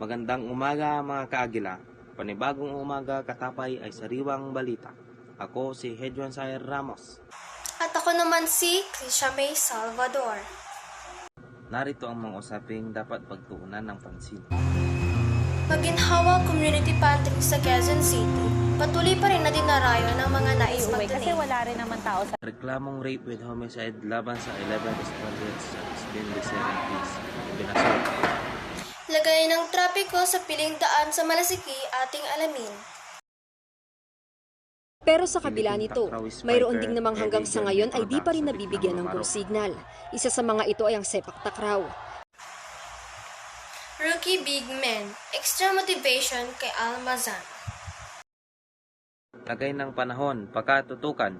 Magandang umaga mga kaagila. Panibagong umaga katapay ay sariwang balita. Ako si Hedjuan Sayer Ramos. At ako naman si Krisha May Salvador. Narito ang mga usaping dapat pagtuunan ng pansin. Maginhawa Community Pantry sa Quezon City. Patuloy pa rin na dinarayo ng mga nais Kasi mag-donate. wala rin naman tao sa Reklamong rape with homicide laban sa 11 respondents sa Spain Vicente Peace, Binasol. Lagay ng trapiko sa piling daan sa Malasiki ating alamin. Pero sa kabila nito, mayroon ding namang hanggang sa ngayon ay di pa rin nabibigyan ng go signal. Isa sa mga ito ay ang sepak takraw. Rookie Big Men. Extra motivation kay Almazan. Lagay ng panahon, pakatutukan.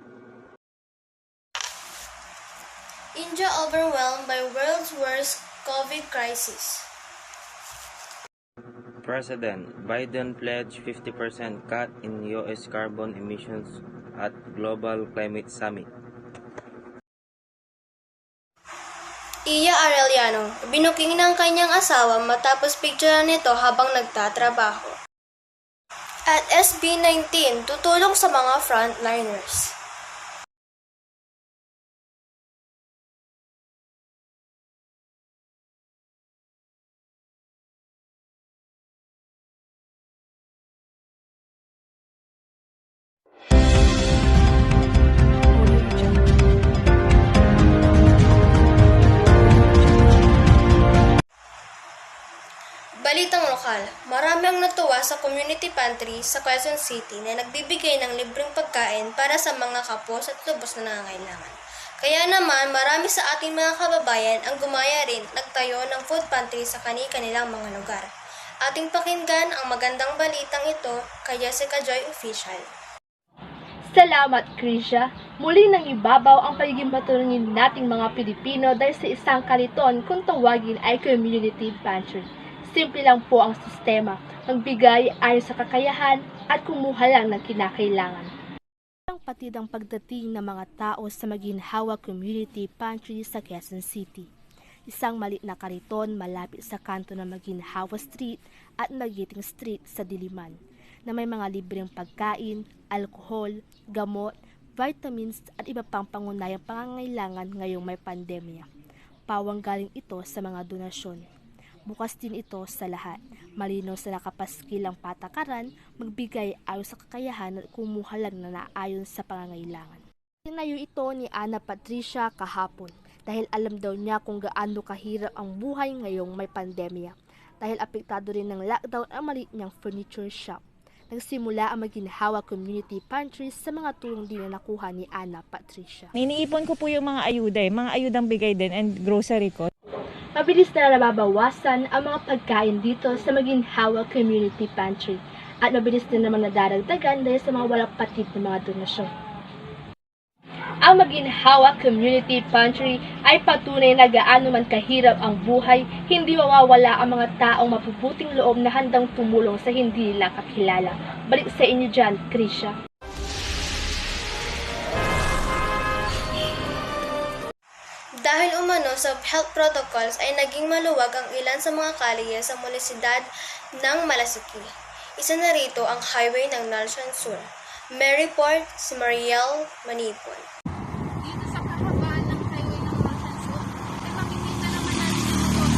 India overwhelmed by world's worst COVID crisis. President Biden pledged 50% cut in U.S. carbon emissions at Global Climate Summit. Iya Arellano, binuking ng kanyang asawa matapos picturean nito habang nagtatrabaho. At SB 19, tutulong sa mga frontliners. Balitang lokal, marami ang natuwa sa community pantry sa Quezon City na nagbibigay ng libreng pagkain para sa mga kapos at lubos na nangangailangan. Kaya naman, marami sa ating mga kababayan ang gumaya rin nagtayo ng food pantry sa kani-kanilang mga lugar. Ating pakinggan ang magandang balitang ito kay Jessica Joy Official. Salamat, Krisha. Muli nang ibabaw ang pagiging maturingin nating mga Pilipino dahil sa isang kariton kung tawagin ay community pantry. Simple lang po ang sistema, magbigay ayon sa kakayahan at kumuha lang ng kinakailangan. Ang patid ang pagdating ng mga tao sa Maginhawa Community Pantry sa Quezon City. Isang maliit na kariton malapit sa kanto ng Maginhawa Street at Magiting Street sa Diliman, na may mga libreng pagkain, alkohol, gamot, vitamins at iba pang pangunahing pangangailangan ngayong may pandemya. Pawang galing ito sa mga donasyon. Bukas din ito sa lahat. Malinaw sa nakapaskilang patakaran, magbigay ayon sa kakayahan at kumuha lang na naayon sa pangangailangan. Tinayo ito ni Ana Patricia kahapon dahil alam daw niya kung gaano kahirap ang buhay ngayong may pandemya. Dahil apektado rin ng lockdown ang maliit niyang furniture shop. Nagsimula ang Maginhawa Community Pantry sa mga tulong din na nakuha ni Ana Patricia. Iniipon ko po yung mga ayuda, mga ayudang bigay din and grocery ko. Mabilis na nababawasan ang mga pagkain dito sa Maginhawa Community Pantry at mabilis din naman nadaragdagan dahil sa mga walang patid na mga donasyon. Ang Maginhawa Community Pantry ay patunay na gaano man kahirap ang buhay, hindi mawawala ang mga taong mapuputing loob na handang tumulong sa hindi nila kakilala. Balik sa inyo dyan, Krisha. Dahil umano sa health protocols ay naging maluwag ang ilan sa mga kalye sa munisidad ng Malasiki. Isa na rito ang highway ng Nalson Sur. Maryport, si Mariel Manipon. Dito sa kahabaan ng highway ng Northern Sur, ay makikita naman natin ang mga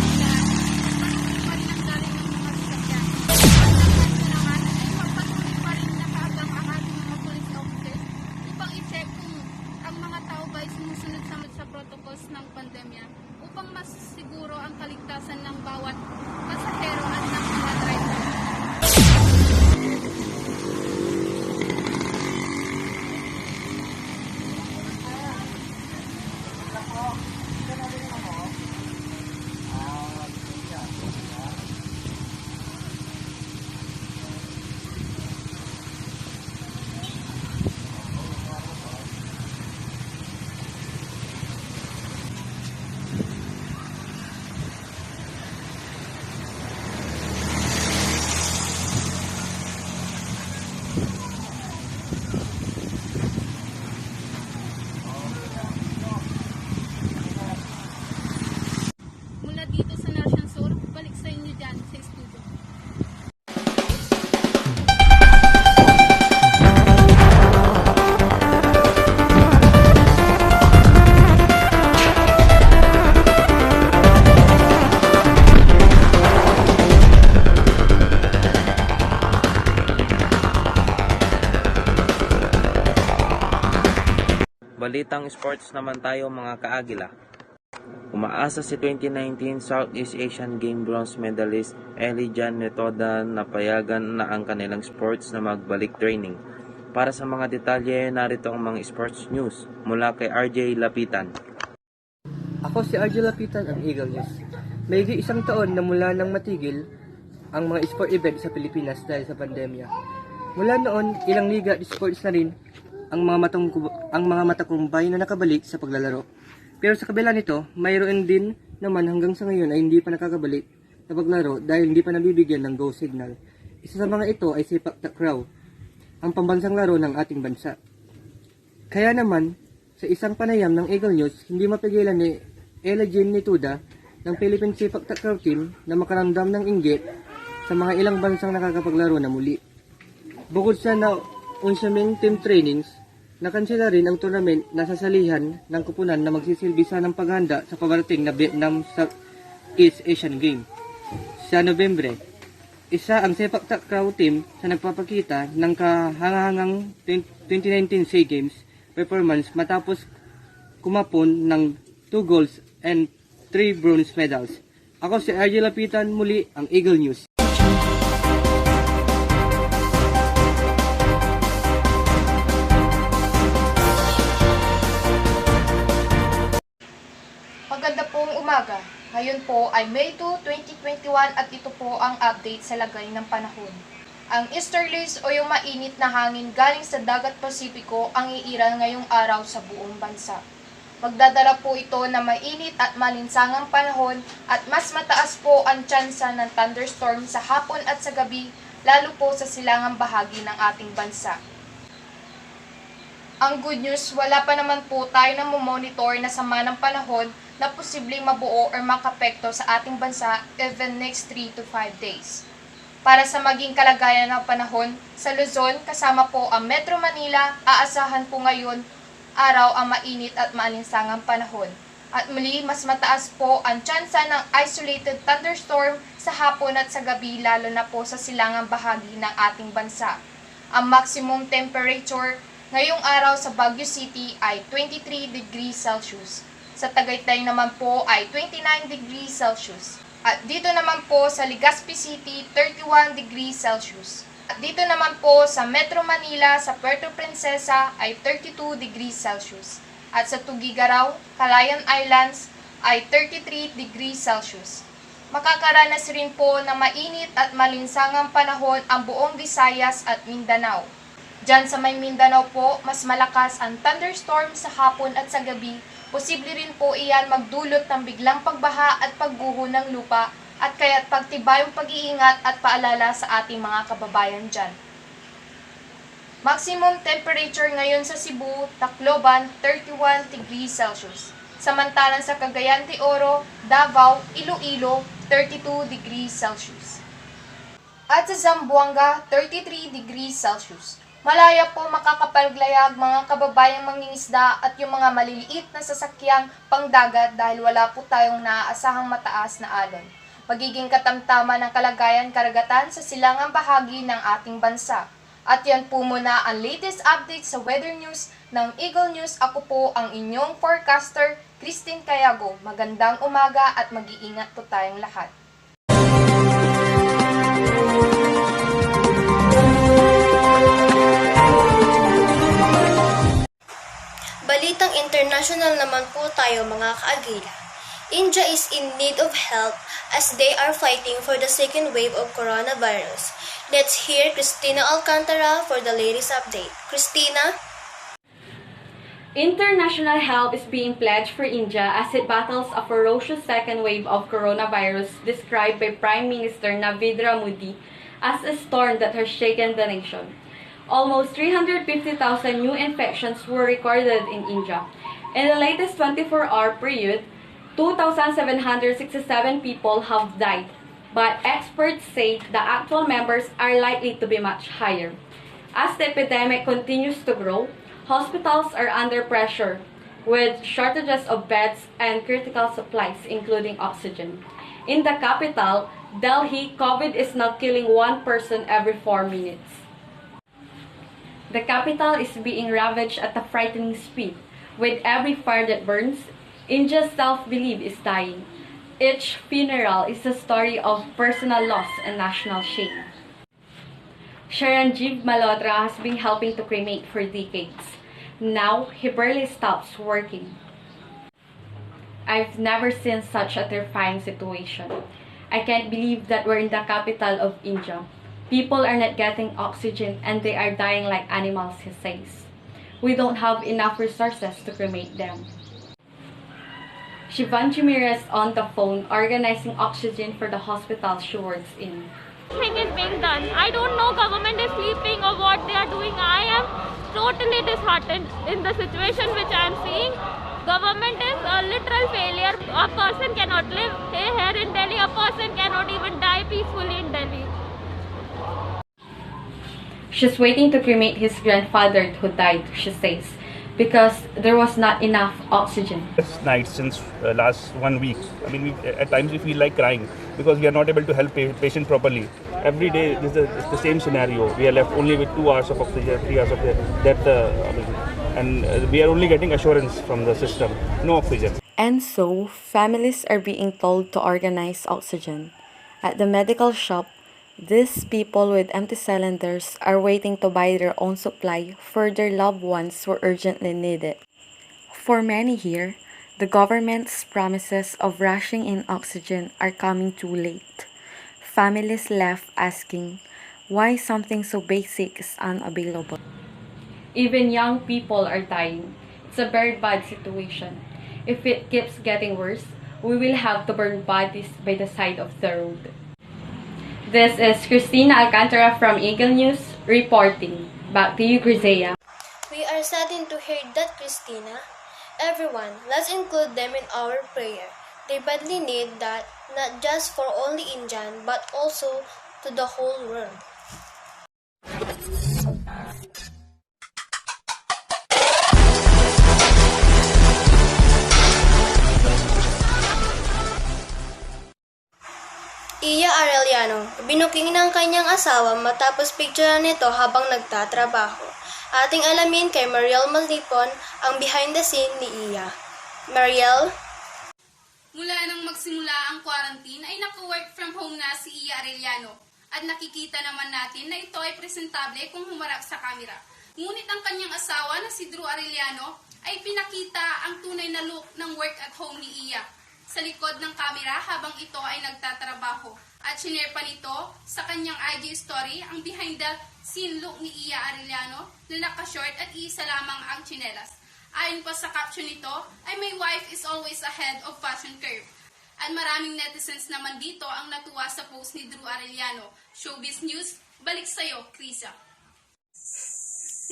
pa rin ang galing ng mga sasakyan. At naman ay magpatuloy pa rin nakaabang ang ating mga police officers upang i-check kung ang mga tao ba ay sumusunod sa protocols ng pandemya upang mas siguro ang kaligtasan ng bawat pasahero at ng mga driver. balitang sports naman tayo mga kaagila. Umaasa si 2019 Southeast Asian Game bronze medalist Elijan Metoda na payagan na ang kanilang sports na magbalik training. Para sa mga detalye, narito ang mga sports news mula kay RJ Lapitan. Ako si RJ Lapitan, ang Eagle News. Mayigit isang taon na mula nang matigil ang mga sport event sa Pilipinas dahil sa pandemya. Mula noon, ilang liga at sports na rin ang mga matakumbay na nakabalik sa paglalaro. Pero sa kabila nito, mayroon din naman hanggang sa ngayon ay hindi pa nakakabalik sa paglaro dahil hindi pa nabibigyan ng go signal. Isa sa mga ito ay sepak takraw, ang pambansang laro ng ating bansa. Kaya naman, sa isang panayam ng Eagle News, hindi mapigilan ni Elijan Metoda ng Philippine Sepak Takraw Team na makaramdam ng inggit sa mga ilang bansang nakakapaglaro na muli. Bukod sa unsaming team trainings, nakansela rin ang tournament na sasalihan ng kupunan na magsisilbi sa ng paghanda sa pabarating na Vietnam Southeast Asian Game sa Nobyembre. Isa ang sepak takraw team sa nagpapakita ng kahangahangang 2019 SEA Games performance matapos kumapon ng 2 golds and 3 bronze medals. Ako si RJ Lapitan, muli ang Eagle News. Maganda pong umaga. Ngayon po ay May 2, 2021 at ito po ang update sa lagay ng panahon. Ang easterlies o yung mainit na hangin galing sa dagat Pasipiko ang iiral ngayong araw sa buong bansa. Magdadala po ito na mainit at malinsangang panahon at mas mataas po ang tsansa ng thunderstorm sa hapon at sa gabi, lalo po sa silangang bahagi ng ating bansa. Ang good news, wala pa naman po tayo na monitor na sama ng panahon na posibleng mabuo or makapekto sa ating bansa even next 3 to 5 days. Para sa maging kalagayan ng panahon, sa Luzon kasama po ang Metro Manila, aasahan po ngayon araw ang mainit at maalinsangang panahon. At muli, mas mataas po ang tsansa ng isolated thunderstorm sa hapon at sa gabi lalo na po sa silangang bahagi ng ating bansa. Ang maximum temperature ngayong araw sa Baguio City ay 23 degrees Celsius. Sa Tagaytay naman po ay 29 degrees Celsius. At dito naman po sa Legazpi City, 31 degrees Celsius. At dito naman po sa Metro Manila, sa Puerto Princesa ay 32 degrees Celsius. At sa Tugigaraw, Calayan Islands ay 33 degrees Celsius. Makakaranas rin po na mainit at malinsangang panahon ang buong Visayas at Mindanao. Diyan sa may Mindanao po, mas malakas ang thunderstorm sa hapon at sa gabi. Posible rin po iyan magdulot ng biglang pagbaha at pagguho ng lupa at kaya't pagtibayong pag-iingat at paalala sa ating mga kababayan dyan. Maximum temperature ngayon sa Cebu, Tacloban, 31 degrees Celsius. Samantalang sa Cagayan de Oro, Davao, Iloilo, 32 degrees Celsius. At sa Zamboanga, 33 degrees Celsius. Malaya po makakapaglayag mga kababayang mangingisda at yung mga maliliit na sasakyang pangdagat dahil wala po tayong naaasahang mataas na alon. Magiging katamtaman ng kalagayan karagatan sa silangang bahagi ng ating bansa. At yan po muna ang latest update sa weather news ng Eagle News. Ako po ang inyong forecaster, Christine Cayago. Magandang umaga at mag-iingat po tayong lahat. Balitang international naman po tayo mga kaagila. India is in need of help as they are fighting for the second wave of coronavirus. Let's hear Cristina Alcantara for the latest update. Cristina? International help is being pledged for India as it battles a ferocious second wave of coronavirus described by Prime Minister Narendra Modi as a storm that has shaken the nation. Almost 350,000 new infections were recorded in India. In the latest 24-hour period, 2,767 people have died, but experts say the actual numbers are likely to be much higher. As the epidemic continues to grow, hospitals are under pressure, with shortages of beds and critical supplies, including oxygen. In the capital, Delhi, COVID is now killing one person every 4 minutes. The capital is being ravaged at a frightening speed, With every fire that burns, India's self-belief is dying. Each funeral is a story of personal loss and national shame. Sharanjeev Malhotra has been helping to cremate for decades. Now, he barely stops working. I've never seen such a terrifying situation. I can't believe that we're in the capital of India. People are not getting oxygen and they are dying like animals, he says. We don't have enough resources to cremate them. Shivanji Mir is on the phone organizing oxygen for the hospital she works in. Nothing is being done. I don't know government is sleeping or what they are doing. I am totally disheartened in the situation which I am seeing. Government is a literal failure. A person cannot live here in Delhi. A person cannot even die peacefully in Delhi. She's waiting to cremate his grandfather who died, she says, because there was not enough oxygen. This night since last 1 week, I mean, at times we feel like crying because we are not able to help patient properly. Every day this is the same scenario. We are left only with 2 hours of oxygen, 3 hours of death, and we are only getting assurance from the system, no oxygen. And so, families are being told to organize oxygen. At the medical shop, these people with empty cylinders are waiting to buy their own supply for their loved ones who urgently need it. For many here, the government's promises of rushing in oxygen are coming too late. Families left asking why something so basic is unavailable. Even young people are dying. It's a very bad situation. If it keeps getting worse, we will have to burn bodies by the side of the road. This is Christina Alcantara from Eagle News reporting. Back to you, Grisea. We are saddened to hear that, Christina. Everyone, let's include them in our prayer. They badly need that, not just for only Indian, but also to the whole world. Iya Arellano, binuking ng kanyang asawa matapos picturean nito habang nagtatrabaho. Ating alamin kay Mariel Malipon ang behind the scene ni Iya. Mariel? Mula nang magsimula ang quarantine ay naka-work from home na si Iya Arellano. At nakikita naman natin na ito ay presentable kung humarap sa kamera. Ngunit ang kanyang asawa na si Drew Arellano ay pinakita ang tunay na look ng work at home ni Iya sa likod ng kamera habang ito ay nagtatrabaho. At sinare pa nito sa kanyang IG story ang behind the scene look ni Iya Arellano na naka-short at isa lamang ang tsinelas. Ayon pa sa caption nito ay my wife is always ahead of fashion curve. At maraming netizens naman dito ang natuwa sa post ni Drew Arellano. Showbiz News, balik sa'yo, Krisa.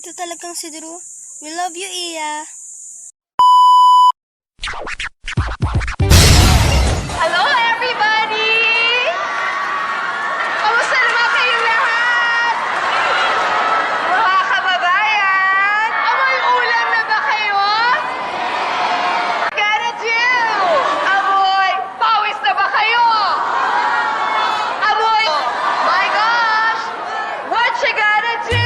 Ito talagang si Drew. We love you, Iya. Hello everybody! Kamusta naman kayong lahat? Mga kababayan! Amoy ulam na ba kayo? Gotta do! Amoy pawis na ba kayo? Amoy, my gosh! What you gotta do?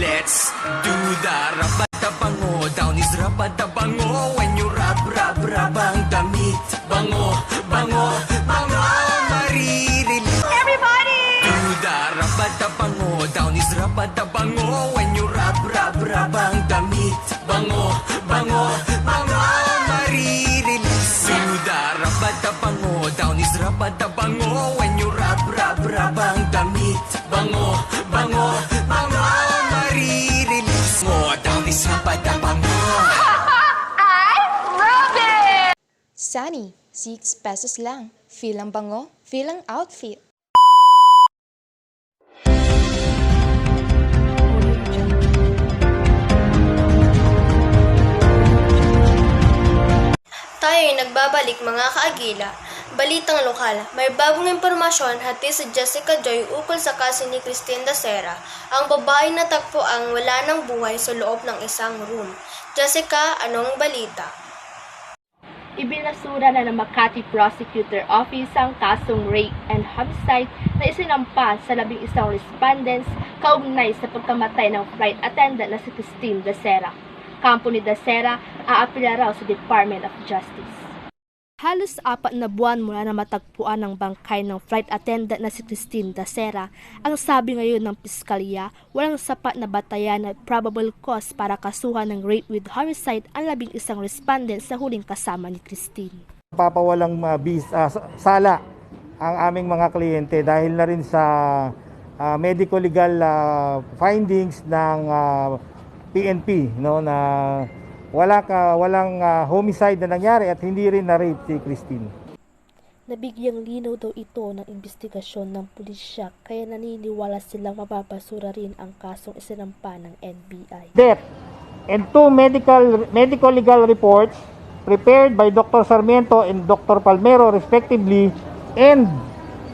Let's do the rabatabango. Down is rabatabango. When you rabang damit. Bango, bango, bango. Maririnig. Everybody! Do the rabatabango. Down is rabatabango. When you rabang damit. Bango, bango, bango. Maririnig. Do the rabatabango. Down is rabatabango. When you rabang damit. Bango, bango, bango. Maririnig. Mo down is rabatabango. Sunny, 6 pesos lang. Feel ang bango, feel ang outfit. Tayo'y nagbabalik mga kaagila. Balitang lokal, may bagong impormasyon hatid sa Jessica Joy ukol sa kaso ni Christine Dacera, ang babae na tagpo ang wala ng buhay sa loob ng isang room. Jessica, anong balita? Ibinasura na ng Makati Prosecutor Office ang kasong rape and homicide na isinampa sa 11 respondents kaugnay sa pagkamatay ng flight attendant na si Christine Dacera. Kampo ni Dasera aapila raw sa Department of Justice. Halos 4 na buwan mula na matagpuan ng bangkay ng flight attendant na si Christine Dasera, ang sabi ngayon ng piskalya, walang sapat na batayan at probable cause para kasuhan ng rape with homicide ang 11 respondent sa huling kasama ni Christine. Papawalang sala ang aming mga kliyente dahil na rin sa medico-legal findings ng PNP, no, na walang homicide na nangyari at hindi rin na-rape si Christine. Nabigyang linaw daw ito ng investigasyon ng pulisya kaya naniniwala silang mapapasura rin ang kasong isinampa ng NBI. Death and 2 medical-legal reports prepared by Dr. Sarmiento and Dr. Palmero respectively and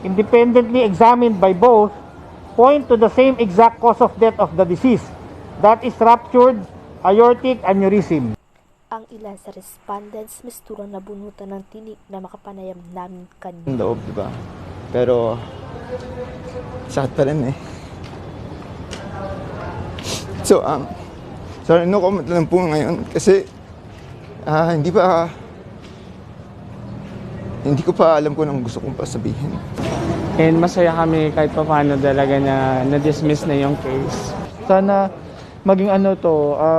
independently examined by both point to the same exact cause of death of the deceased, that is ruptured aortic aneurysm. Ang ilan sa respondents misturang nabunutan ng tinik na makapanayam namin kanina. Ang loob, diba? Pero sakit pa rin eh. So, sorry, no comment lang po ngayon kasi hindi ko pa alam kung anong gusto kong pasabihin. And masaya kami kahit pa paano talaga na-dismiss na yung case. Sana maging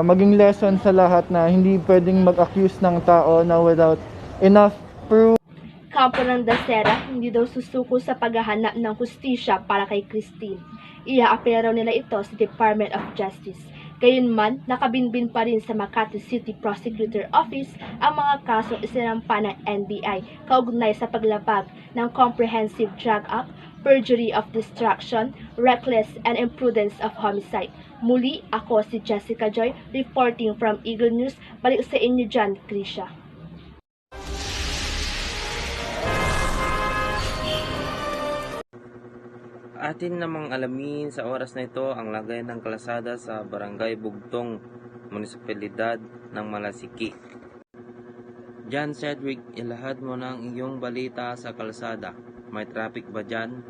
maging lesson sa lahat na hindi pwedeng mag-accuse ng tao na without enough proof. Kampo ng Dasera, hindi daw susuko sa paghahanap ng hustisya para kay Christine. Iaapela raw nila ito sa Department of Justice. Gayunman, nakabinbin pa rin sa Makati City Prosecutor Office ang mga kasong isinampa ng NBI kaugnay sa paglabag ng Comprehensive Drug Act, perjury of destruction, reckless and imprudence of homicide. Muli, ako si Jessica Joy, reporting from Eagle News. Balik sa inyo dyan, Krisha. Atin namang alamin sa oras na ito ang lagay ng kalsada sa Barangay Bugtong, Munisipalidad ng Malasiki. John Cedric, ilahad mo na ang iyong balita sa kalsada. May traffic ba dyan?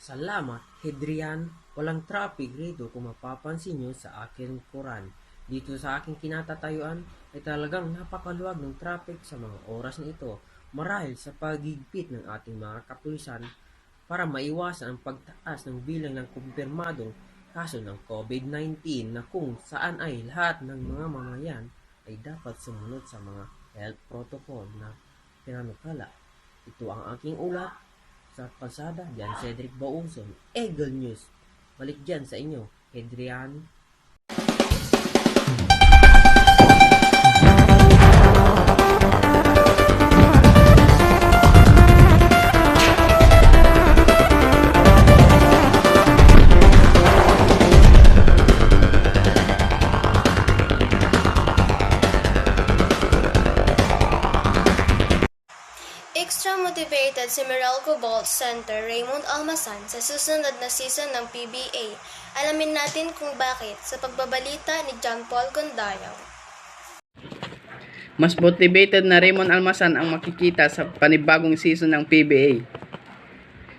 Salamat, Hedrian. Walang traffic rito kung mapapansin nyo sa aking kuran. Dito sa aking kinatatayuan ay talagang napakaluwag ng traffic sa mga oras na ito marahil sa paghigpit ng ating mga kapulisan para maiwasan ang pagtaas ng bilang ng kumpirmadong kaso ng COVID-19 na kung saan ay lahat ng mga mamayan ay dapat sumunod sa mga health protocol na pinanukala. Ito ang aking ulat sa kalsada. Jan Cedric Baunson, Eagle News. Balik dyan sa inyo, Adrian. Extra motivated si Meralco Vault Center Raymond Almasan sa susunod na season ng PBA. Alamin natin kung bakit sa pagbabalita ni John Paul Gondayaw. Mas motivated na Raymond Almasan ang makikita sa panibagong season ng PBA.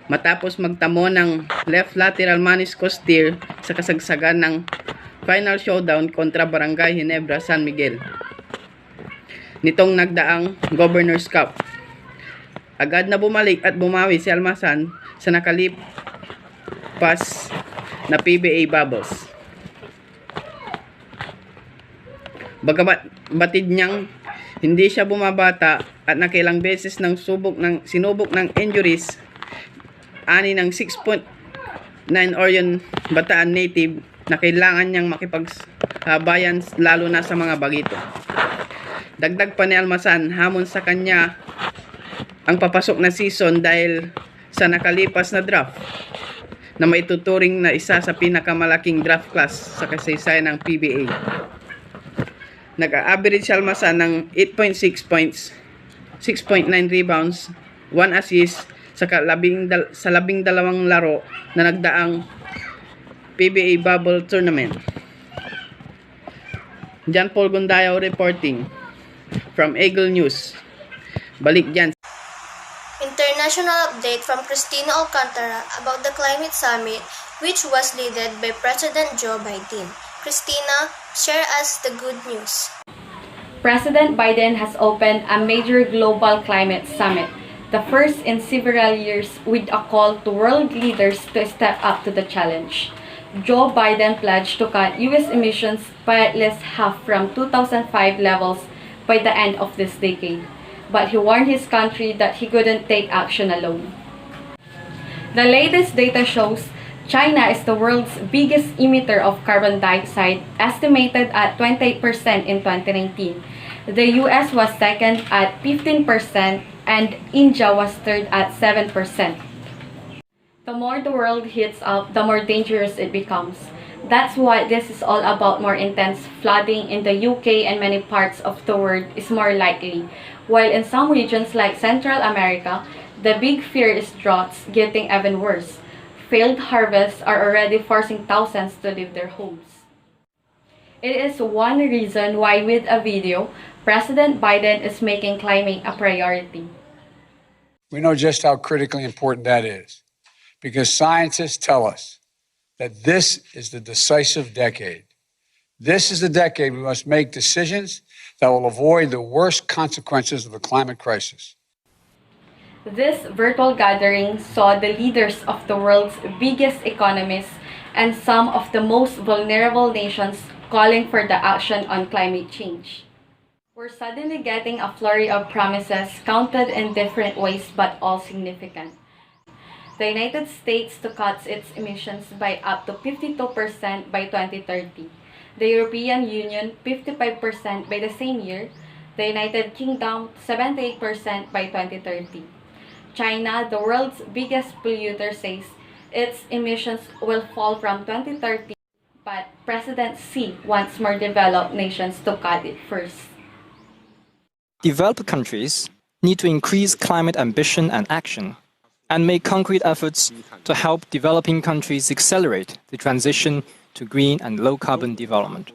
Matapos magtamo ng left lateral meniscus tear sa kasagsagan ng final showdown kontra Barangay Ginebra San Miguel nitong nagdaang Governor's Cup. Agad na bumalik at bumawi si Almasan sa nakalipas na PBA bubbles. Bagamat batid niyang hindi siya bumabata at nakilang beses sinubok ng injuries, ani ng 6.9 Orion Bataan native na kailangan niyang makipagsabayan lalo na sa mga bagito. Dagdag pa ni Almasan, hamon sa kanya ang papasok na season dahil sa nakalipas na draft na maituturing na isa sa pinakamalaking draft class sa kasaysayan ng PBA. Nag-average si Almasan ng 8.6 points, 6.9 rebounds, 1 assist sa labing dalawang laro na nagdaang PBA Bubble Tournament. John Paul Gondayaw reporting from Eagle News. Balik dyan. International update from Cristina Alcantara about the climate summit which was led by President Joe Biden. Christina, share us the good news. President Biden has opened a major global climate summit, the first in several years, with a call to world leaders to step up to the challenge. Joe Biden pledged to cut U.S. emissions by at least half from 2005 levels by the end of this decade, but he warned his country that he couldn't take action alone. The latest data shows China is the world's biggest emitter of carbon dioxide, estimated at 28% in 2019. The US was second at 15%, and India was third at 7%. The more the world heats up, the more dangerous it becomes. That's why this is all about. More intense flooding in the UK and many parts of the world is more likely, while in some regions like Central America, the big fear is droughts getting even worse. Failed harvests are already forcing thousands to leave their homes. It is one reason why with a video, President Biden is making climate a priority. We know just how critically important that is, because scientists tell us that this is the decisive decade. This is the decade we must make decisions that will avoid the worst consequences of the climate crisis. This virtual gathering saw the leaders of the world's biggest economies and some of the most vulnerable nations calling for the action on climate change. We're suddenly getting a flurry of promises counted in different ways but all significant. The United States to cut its emissions by up to 52% by 2030. The European Union 55% by the same year. The United Kingdom 78% by 2030. China, the world's biggest polluter, says its emissions will fall from 2030, but President Xi wants more developed nations to cut it first. Developed countries need to increase climate ambition and action, and make concrete efforts to help developing countries accelerate the transition to green and low-carbon development.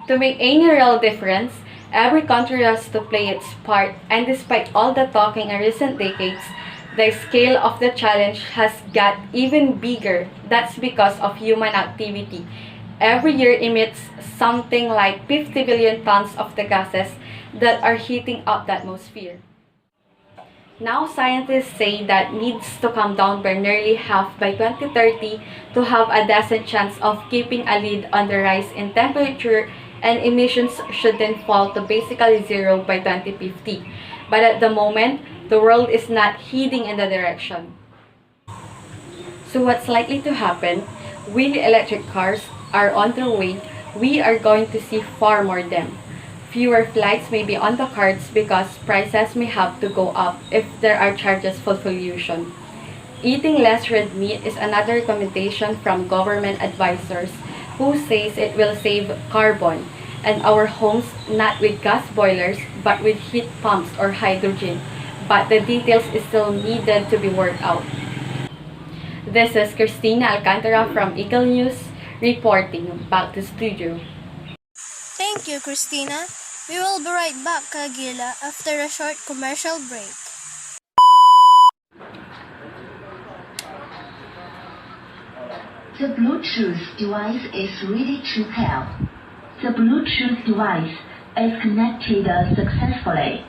To make any real difference, every country has to play its part, and despite all the talking in recent decades, the scale of the challenge has got even bigger. That's because of human activity. Every year emits something like 50 billion tons of the gases that are heating up the atmosphere. Now scientists say that needs to come down by nearly half by 2030 to have a decent chance of keeping a lid on the rise in temperature, and emissions should then fall to basically zero by 2050. But at the moment, the world is not heading in the direction. So what's likely to happen? When electric cars are on their way, we are going to see far more them. Fewer flights may be on the cards because prices may have to go up if there are charges for pollution. Eating less red meat is another recommendation from government advisors who says it will save carbon and our homes, not with gas boilers but with heat pumps or hydrogen, but the details is still needed to be worked out. This is Christina Alcantara from Eagle News reporting. Back to studio. Thank you, Christina. We will be right back, Kagila, after a short commercial break. The Bluetooth device is ready to pair. The Bluetooth device is connected successfully.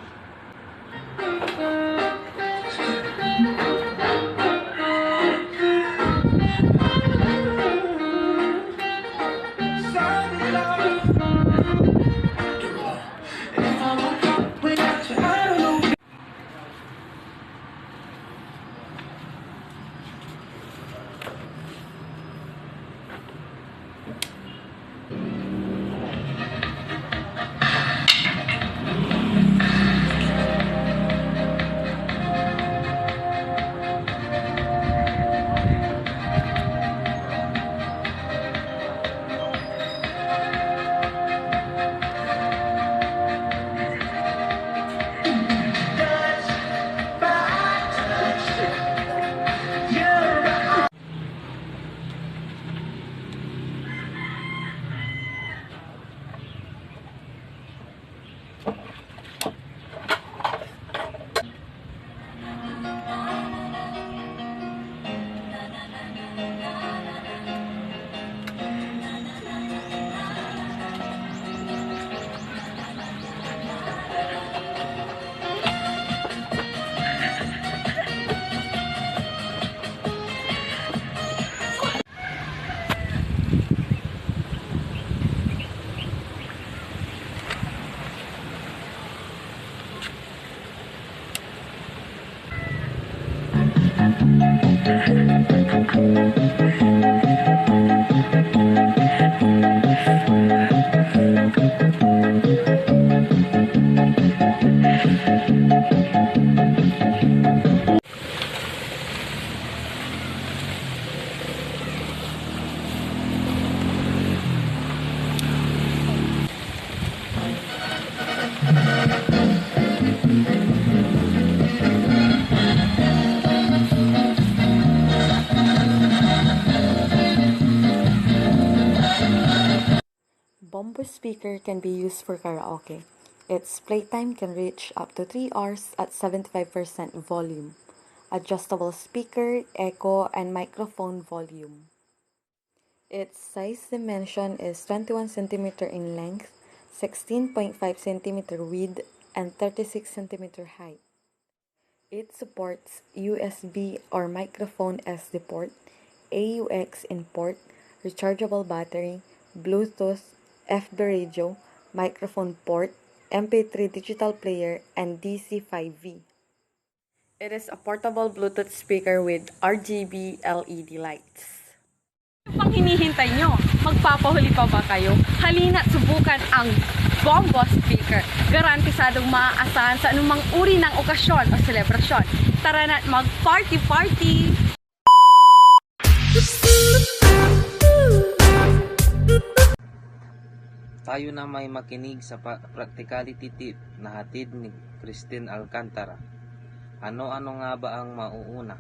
Bombo speaker can be used for karaoke. Its playtime can reach up to 3 hours at 75% volume. Adjustable speaker, echo, and microphone volume. Its size dimension is 21 cm in length, 16.5 cm width, and 36 cm height. It supports USB or microphone SD port, AUX in port, rechargeable battery, Bluetooth, FB radio, microphone port, MP3 digital player, and DC5V. It is a portable Bluetooth speaker with RGB LED lights. Ano pang hinihintay nyo? Magpapahuli pa ba kayo? Halina't subukan ang Bombo speaker. Garantisadong maaasahan sa anumang uri ng okasyon o selebrasyon. Tara na't mag-party-party! Tayo na may makinig sa practicality tip na hatid ni Christine Alcantara. Ano-ano nga ba ang mauuna?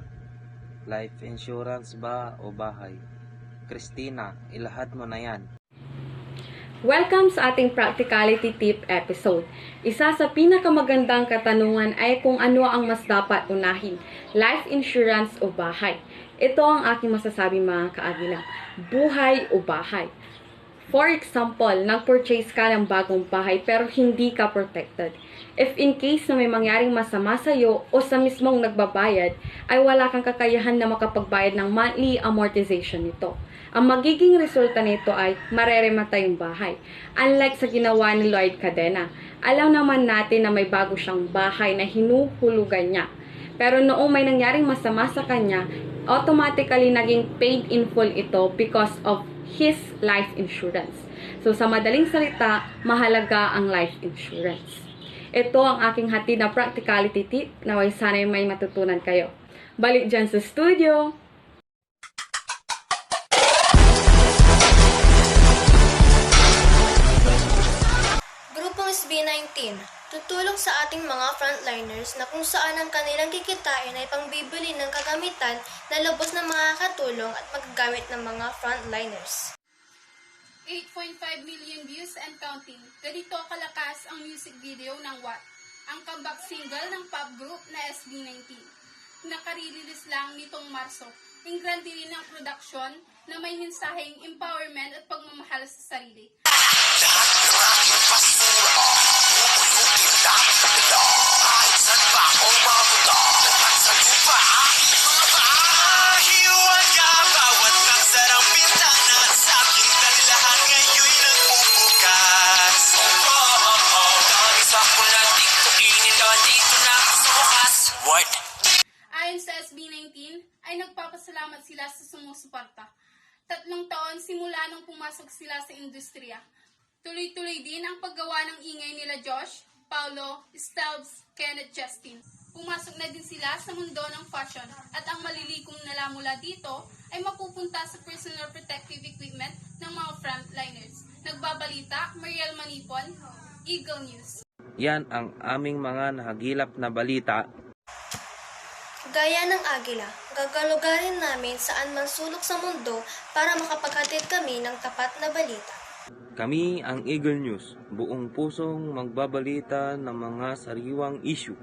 Life insurance ba o bahay? Christina, ilahad mo na yan. Welcome sa ating practicality tip episode. Isa sa pinakamagandang katanungan ay kung ano ang mas dapat unahin, life insurance o bahay. Ito ang aking masasabi mga kaagila, buhay o bahay. For example, nag-purchase ka ng bagong bahay pero hindi ka protected. If in case na may mangyaring masama sa'yo o sa mismong nagbabayad, ay wala kang kakayahan na makapagbayad ng monthly amortization nito. Ang magiging resulta nito ay mareremata yung bahay. Unlike sa ginawa ni Lloyd Cadena, alam naman natin na may bago siyang bahay na hinuhulugan niya. Pero noong may nangyaring masama sa kanya, automatically naging paid in full ito because of his life insurance. So sa madaling salita, mahalaga ang life insurance. Ito ang aking hatid na practicality tip na sana'y may matutunan kayo. Balik dyan sa studio! Grupong SB19, tutulong sa ating mga frontliners na kung saan ang kanilang kikitain ay pangbibili ng kagamitan na lubos na makakatulong at magagamit ng mga frontliners. 8.5 million views and counting. Ganito kalakas ang music video ng What, ang comeback single ng pop group na SB19. Nakaririlis lang nitong Marso. Ingrandi rin ang production na may mensaheng empowerment at pagmamahal sa sarili. Ayon sa SB19, ay nagpapasalamat sila sa sumusuporta. 3 taon simula nung pumasok sila sa industriya. Tuloy-tuloy din ang paggawa ng ingay nila Josh, Paulo, Stelbs, Kenneth, Justin. Pumasok na din sila sa mundo ng fashion at ang malilikong nala mula dito ay mapupunta sa personal protective equipment ng mga frontliners. Nagbabalita, Mariel Manipon, Eagle News. Yan ang aming mga nahagilap na balita. Gaya ng agila, gagalugarin namin saan man sulok sa mundo para makapaghatid kami ng tapat na balita. Kami ang Eagle News, buong pusong magbabalita ng mga sariwang issue.